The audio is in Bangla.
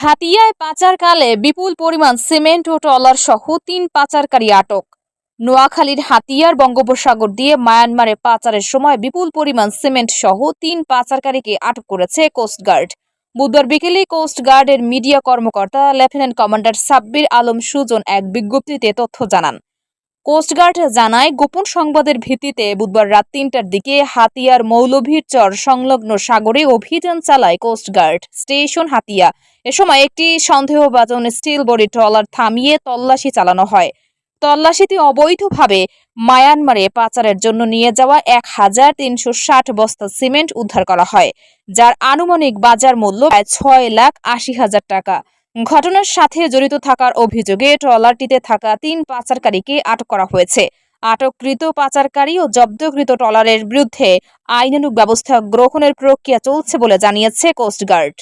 হাতিয়ায় পাচারকালে বিপুল পরিমাণ সিমেন্ট ও ট্রলার সহ ৩ পাচারকারী আটক। নোয়াখালীর হাতিয়ার বঙ্গোপসাগর দিয়ে মায়ানমারে পাচারের সময় বিপুল পরিমাণ সিমেন্ট সহ ৩ পাচারকারীকে আটক করেছে কোস্টগার্ড। বুধবার বিকেলে কোস্টগার্ডের মিডিয়া কর্মকর্তা লেফটেন্যান্ট কমান্ডার সাব্বির আলম সুজন এক বিজ্ঞপ্তিতে তথ্য জানান। কোস্টগার্ড জানায়, গোপন সংবাদের ভিত্তিতে বুধবার রাত ৩টার দিকে হাতিয়ার মৌলভীরচর সংলগ্ন সাগরে অভিযান চালায় কোস্টগার্ড স্টেশন হাতিয়া। এ সময় একটি সন্দেহভাজন স্টিল বডি ট্রলার থামিয়ে তল্লাশি চালানো হয়। তল্লাশিতে অবৈধভাবে মায়ানমারে পাচারের জন্য নিয়ে যাওয়া ১,৩৬০ বস্তা সিমেন্ট উদ্ধার করা হয়, যার আনুমানিক বাজার মূল্য প্রায় ৬,৮০,০০০ টাকা। ঘটনার সাথে জড়িত থাকার অভিযোগে ট্রলারটিতে থাকা ৩ পাচারকারীকে আটক করা হয়েছে। আটককৃত পাচারকারী ও জব্দকৃত ট্রলারের বিরুদ্ধে আইনানুগ ব্যবস্থা গ্রহণের প্রক্রিয়া চলছে বলে জানিয়েছে কোস্টগার্ড।